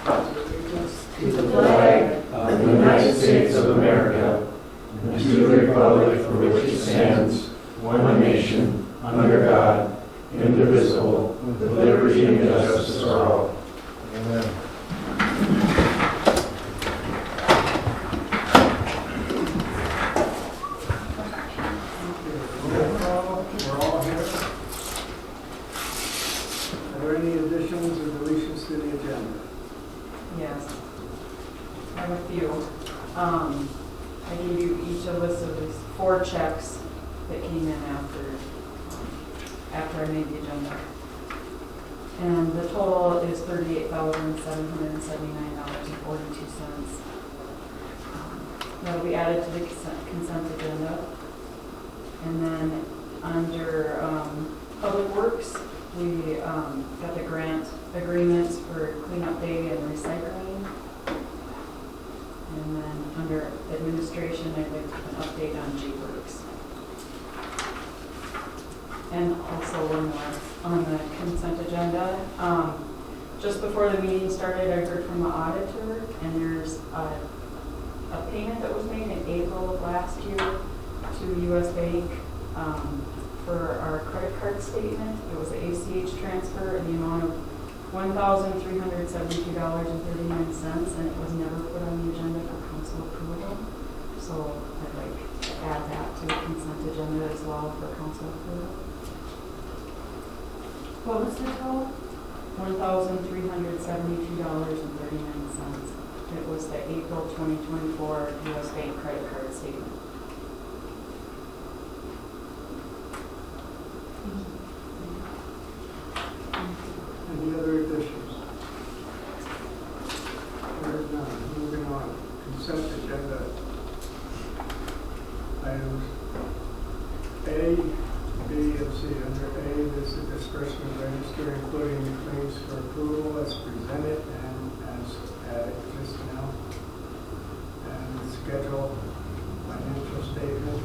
to the flag of the United States of America and to the republic for which it stands, one nation, under God, indivisible, with liberty and justice for all. Amen. We're all here. Are there any additions or deletions to the agenda? Yes, I have a few. I gave you each a list of these 4 checks that came in after I made the agenda. And the total is $38,779.42. That'll be added to the consent agenda. And then under Public Works, we got the grant agreements for cleanup day and recycling. And then under administration, I'd like to have an update on G-Works. And also one more on the consent agenda. Just before the meeting started, I heard from the auditor, and there's a payment that was made in April of last year to U.S. Bank for our credit card statement. It was an ACH transfer in the amount of $1,372.39, and it was never put on the agenda for council approval. So I'd like to add that to the consent agenda as well for council approval. What was the total? $1,372.39. It was the April 2024 U.S. Bank credit card statement. Any other additions? There is none. Moving on. Consent agenda. Items A, B, and C. Under A, this is disbursement register, including the claims for approval as presented and as exists now. And the schedule, financial statement.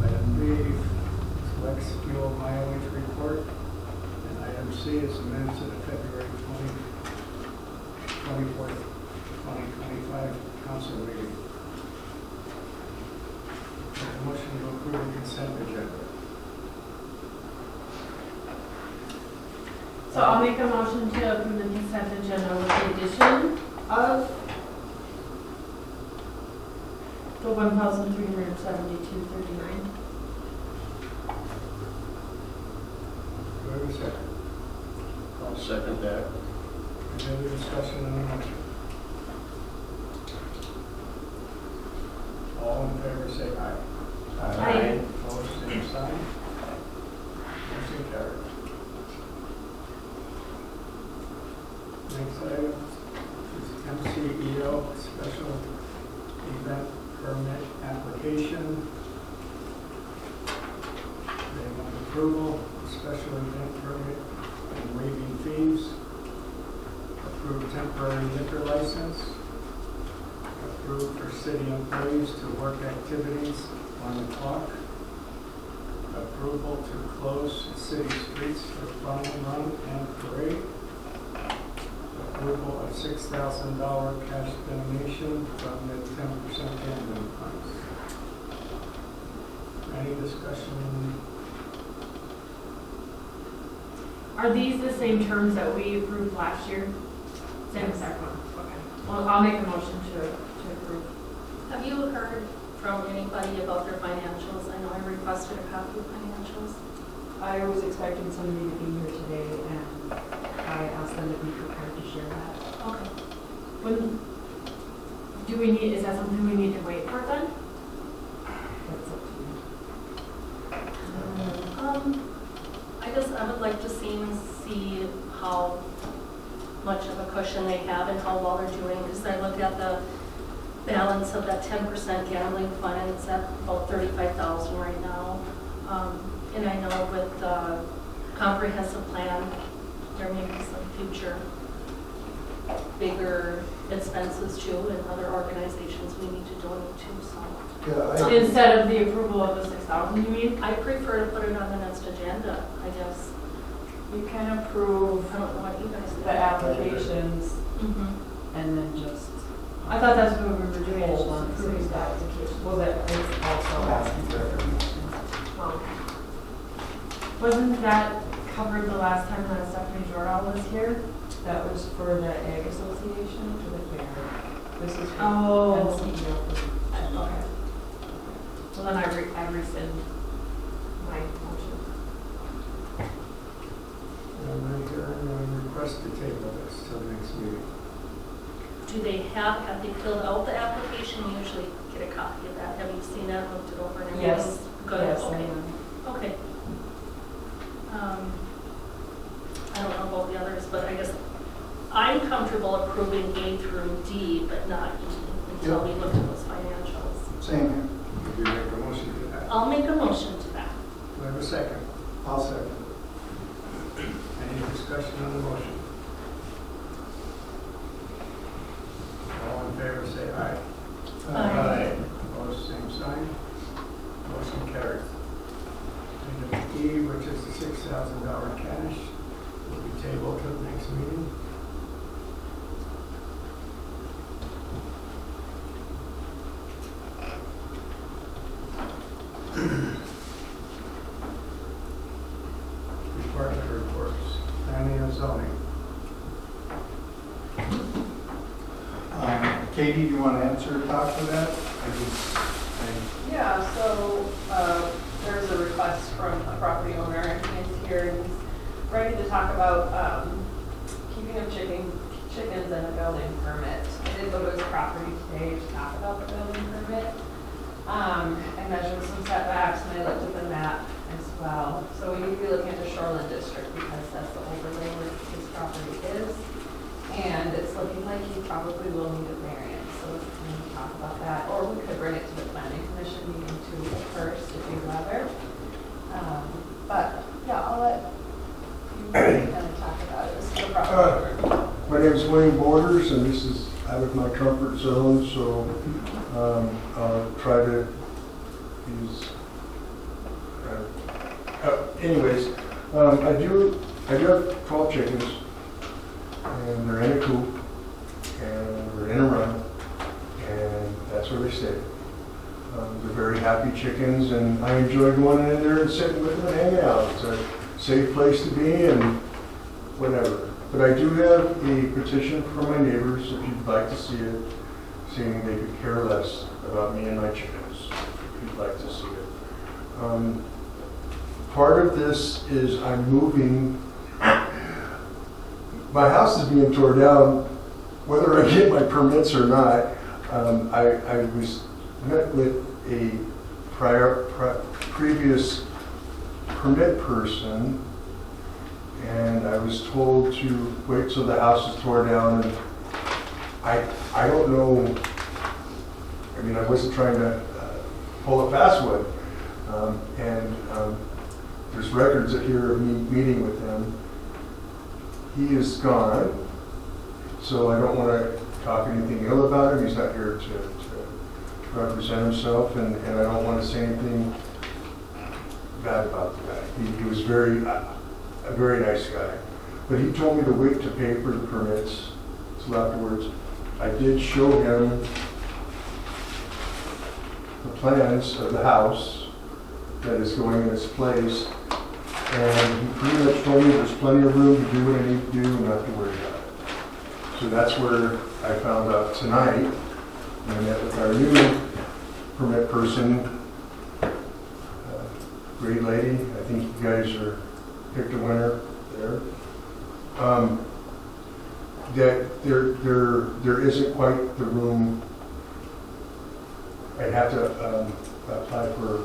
Item B, Flex Fuel mileage report. And item C is the minutes of the February 24th, 2025 council meeting. Make a motion to approve the consent agenda. So I'll make a motion to approve the consent agenda with the addition of the $1,372.39. Do I have a second? I'll second that. Any other discussion on the motion? All in favor say aye. Aye. Opposed, same sign. Motion carried. Next item is MCEO special event permit application. They want approval, special event permit and waiving fees. Approved temporary liquor license. Approved for city employees to work activities on the clock. Approval to close city streets for fun run and parade. Approval of $6,000 cash donation from the 10% gambling funds. Any discussion? Are these the same terms that we approved last year? Same exact one? Okay. Well, I'll make a motion to approve. Have you heard from anybody about their financials? I know I requested a copy of financials. I was expecting somebody to be here today, and I asked them to be prepared to share that. Okay. Is that something we need to wait for then? That's up to you. I guess I would like to see how much of a cushion they have and how well they're doing, because I looked at the balance of that 10% gambling fund, and it's at about $35,000 right now. And I know with the comprehensive plan, there may be some future bigger expenses too, and other organizations we need to donate to, so. Yeah, Instead of the approval of the 6,000, you mean? I prefer to put it on the next agenda, I guess. You can approve I don't know what you guys think. the applications Mhm. and then just I thought that's what we were doing, is hold just on to approving the that. application. Well, that is also asking for information. Oh. Wasn't that covered the last time that Stephanie Jordan was here? That was for the Ag Association, for the fair. This is for Oh. NCEO. Okay. Well, then I rescind my motion. And I hear a request to table this till the next meeting. Do they have they filled out the application? You usually get a copy of that. Have you seen that, looked it over and everything? Yes. Good, Yes, I okay. am. Okay. I don't know about the others, but I guess I'm comfortable approving A through D, but not E until we look at those financials. Same here. Would you make a motion to that? I'll make a motion to that. Do I have a second? I'll second. Any discussion on the motion? All in favor, say aye. Aye. Opposed, same sign. Motion carried. Item E, which is the $6,000 cash, will be tabled till the next meeting. Department reports, planning and zoning. Katie, do you want to answer or talk to that? Yeah, so there's a request from a property owner, and he's here, and he's ready to talk about keeping of chickens and a building permit. I did go to his property today to talk about the building permit. I measured some setbacks, and I looked at the map as well. So we need to be looking at the shoreline district, because that's the overlay where his property is. And it's looking like he probably will need a variance, so we can talk about that. Or we could bring it to the planning commission meeting too first, if you'd rather. But, yeah, I'll let you kind of talk about it. This is the property. My name is Wayne Borders, and this is out of my comfort zone, so I'll try to use. Anyways, I do have 12 chickens, and they're in a coop, and we're in a run, and that's where they stay. They're very happy chickens, and I enjoy going in there and sitting with them and hanging out. It's a safe place to be, and whatever. But I do have a petition from my neighbors, if you'd like to see it, saying they could care less about me and my chickens, if you'd like to see it. Part of this is I'm moving. My house is being torn down, whether I get my permits or not. I was met with a previous permit person, and I was told to wait till the house is torn down. And I don't know. I mean, I wasn't trying to pull a fast one, there's records here of me meeting with him. He is gone, so I don't want to talk anything ill about him. He's not here to represent himself, and I don't want to say anything bad about the guy. He was a very nice guy. But he told me to wait to pay for the permits. So afterwards, I did show him the plans of the house that is going in its place. And he pretty much told me there's plenty of room to do what I need to do and not to worry about it. So that's where I found out tonight, when I met with our new permit person, great lady. I think you guys picked a winner there. That there isn't quite the room. I'd have to apply for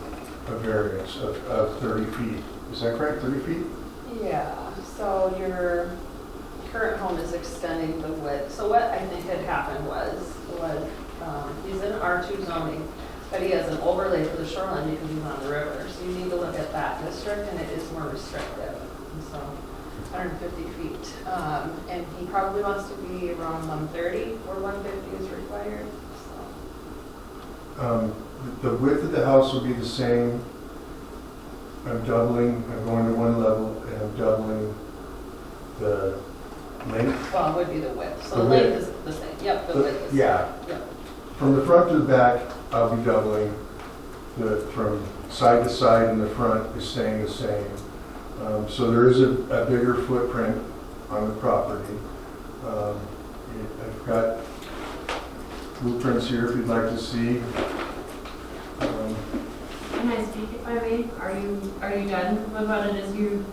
a variance of 30 feet. Is that correct, 30 feet? Yeah, so your current home is extending the width. So what I think had happened was he's in R2 zoning, but he has an overlay for the shoreline because he's on the river. So you need to look at that district, and it is more restrictive. And so 150 feet. And he probably wants to be around 130 or 150 is required. So. The width of the house will be the same. I'm going to one level, and I'm doubling So the length is the same, yep, the width is. Yeah. Yep. From the front to the back, I'll be doubling. From side to side in the front is staying the same. So there is a bigger footprint on the property. I've got blueprints here if you'd like to see. Can I speak if I may? Are you done with what it is you?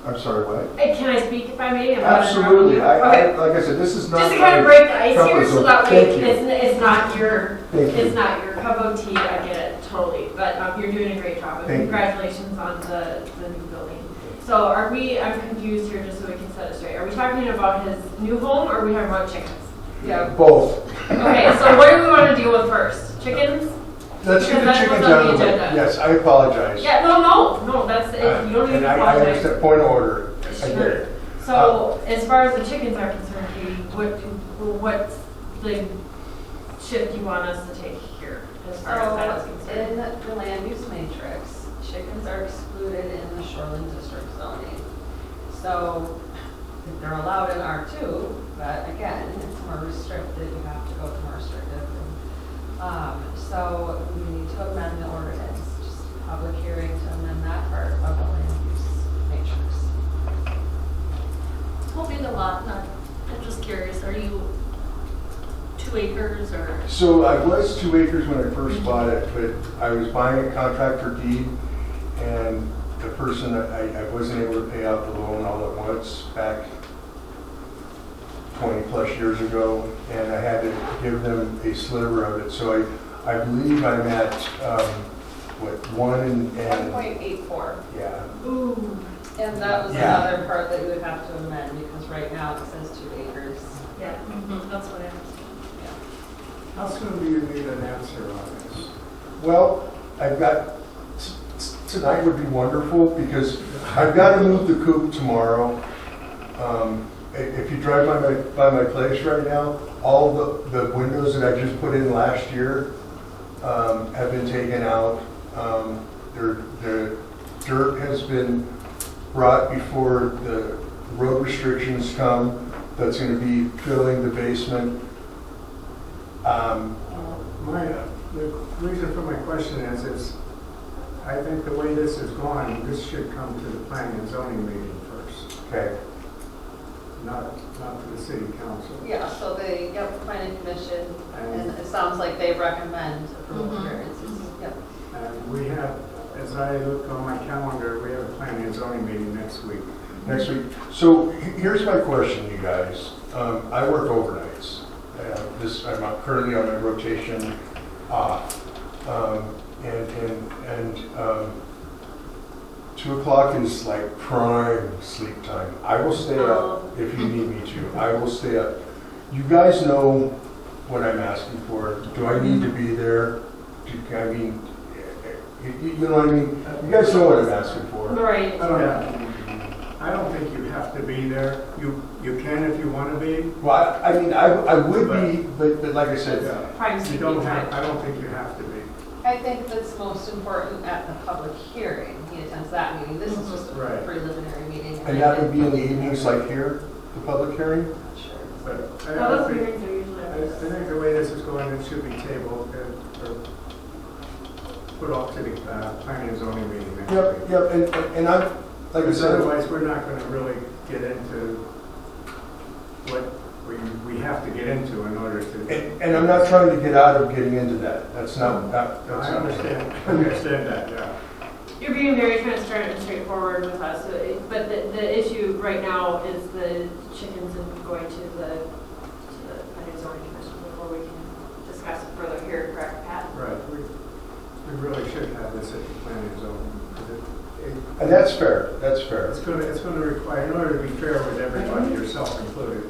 I'm sorry, what? Can I speak if I may? about it? Absolutely. Okay. Like I said, this is not. Just to kind of break the ice comfort here, so zone. that way Thank you. it's not your Thank you. it's not your cup of tea. I get it totally, but you're doing a great job. And Thank you. congratulations on the new building. So I'm confused here, just so we can set it straight. Are we talking about his new home, or are we talking about chickens? Yeah. Both. Okay, so what do we want to deal with first? Chickens? Let's get Because the that's chickens what's on out the of the way. agenda. Yes, I apologize. Yeah, no, that's it. You don't need And to I apologize. understand, point of order. I get Sure. it. So, as far as the chickens are concerned, Katie, what's the shift you want us to take here, as far as that is So concerned? in the land use matrix, chickens are excluded in the shoreline district zoning. So they're allowed in R2, but again, it's more restricted, you have to go to more restrictive. So we need to amend the ordinance, just public hearing to amend that part of the land use matrix. What will be the lot, I'm just curious, are you 2 acres or? So I was 2 acres when I first bought it, but I was buying a contractor deed, and the person, I wasn't able to pay out the loan all at once back 20 plus years ago, and I had to give them a sliver of it. So I believe I'm at, 1 and 1.84. yeah. Ooh, And that was Yeah. another part that you would have to amend, because right now it says 2 acres. yeah. That's what I was. How soon do you need an answer on this? Well, I've got, tonight would be wonderful, because I've got to move the coop tomorrow. If you drive by my place right now, all the windows that I just put in last year have been taken out. The dirt has been brought before the road restrictions come. That's going to be filling the basement. The reason for my question is I think the way this is going, this should come to the planning and zoning meeting first, Okay. not to the city council. Yeah, so the, planning commission, and And, it sounds like they recommend approval of Mhm. variances. Yep. and we have, as I look on my calendar, we have a planning and zoning meeting next week. Next week. So here's my question, you guys. I work overnights. I'm currently on my rotation off. And 2 o'clock is like prime sleep time. I will stay up if you need me to. I will stay up. You guys know what I'm asking for. Do I need to be there? You know what I mean? You guys know what I'm asking for. Right. I don't think you have to be there. You can if you want to be. Well, I would be, but like I said, Prime You sleeping don't have, time. I don't think you have to be. I think that's most important at the public hearing. He attends that meeting. This is just a Right. preliminary meeting. and that would be in the evenings like here, the public hearing? Not sure. But I No, don't those think, hearings are usually. I think the way this is going, it should be tabled or put off to the planning and zoning meeting next week. Yep, and I'm, like I Because said, otherwise, we're not going to really get into what we have to get into in order to. and I'm not trying to get out of getting into that. That's not, that's I not. understand that, yeah. You're being very transparent and straightforward with us, but the issue right now is the chickens and going to the planning and zoning commission before we can discuss it further here, correct, Pat? Right, we really should have this at the planning and zoning. 'Cause And that's fair, that's fair. it's going to require, in order to be fair with everybody, yourself included,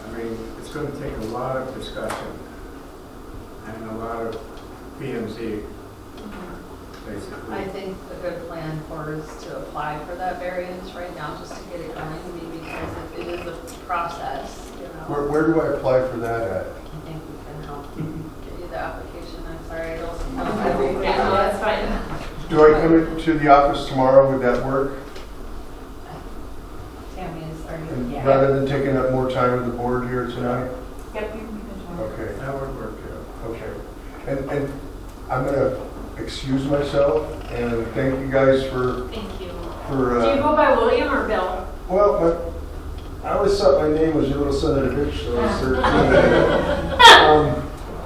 I mean, it's going to take a lot of discussion and a lot of PMZ, basically. I think the good plan for is to apply for that variance right now, just to get it going. I mean, because if it is a process, Where do I apply for that at? I think we can help get you the application. I'm sorry, I don't know. Yeah, no, that's fine. Do I come into the office tomorrow? Would that work? Tammy is, are you? And Yeah. rather than taking up more time with the board here tonight? Yep, you can join. Okay, That would work, yeah. okay. And I'm gonna excuse myself and thank you guys for, Thank you. for, Do you go by William or Bill? well, I always thought my name was your little son of a bitch, so I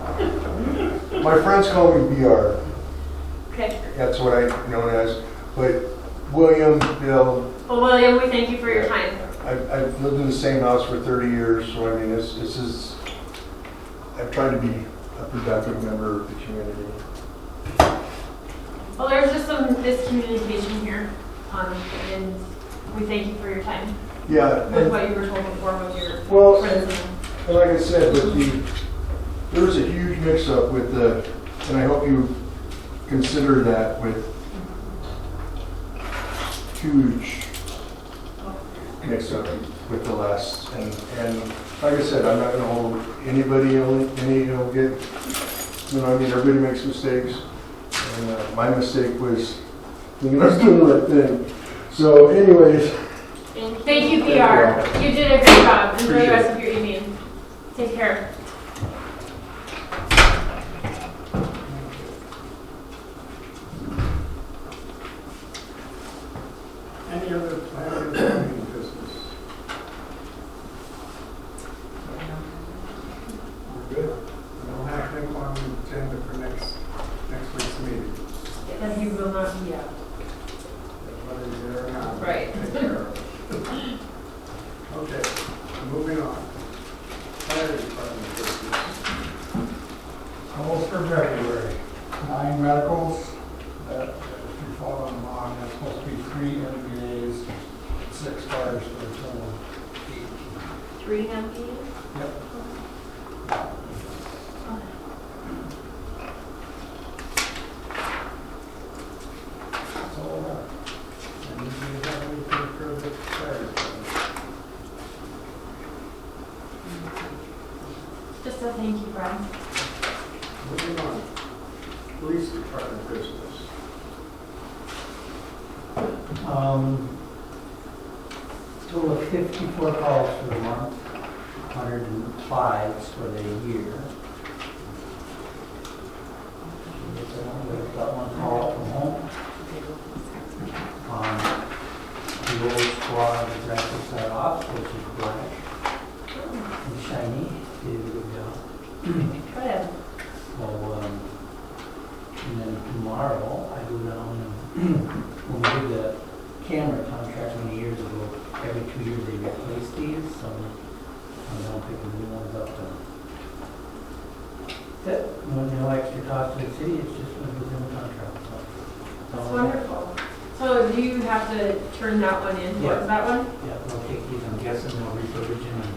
was 13. My friends call me BR. Okay. That's what I'm known as. But William, Bill, Well, William, we thank you for your time. I've lived in the same house for 30 years, so I mean, this is, I'm trying to be a productive member of the community. Well, there's just some miscommunication here, and we thank you for your time. Yeah, With what you were told before with your well, friends. and like I said, there was a huge mix-up with and I hope you consider that with huge mix-up with the last, and like I said, I'm not gonna hold anybody, I mean, everybody makes mistakes, and my mistake was thinking I was doing the right thing. So anyways, Thank you, PR. You did a great job. Enjoy the rest of your evening. Take care. Any other planning and zoning business? We're good. We don't have anything on the agenda for next week's meeting. Then he will not be out. Whether he's there or not. Right. Take care of it. Okay, moving on. Fire department business. Calls for February, 9 medicals, that if you follow them along, that's supposed to be 3 MBAs, 6 fires for a total of 8. 3 MPs? Yep. That's all I got. And do you have anything for the fire department? Just a thank you, Brian. Moving on. Police department business. Total of 54 calls for the month, 105 for the year. We've got 1 call from home. The old squad is actually set off, which is black and shiny. Did a good job. Good. So, and then tomorrow I go down and when we did the camera contract many years ago, every 2 years they replace these, so I'm now picking new ones up. That's it. No extra cost to the city, it's just within the contract. So, That's wonderful. So do you have to turn that one in? Yeah. What's that one? Yeah, we'll take these, I'm guessing they'll refurbish them and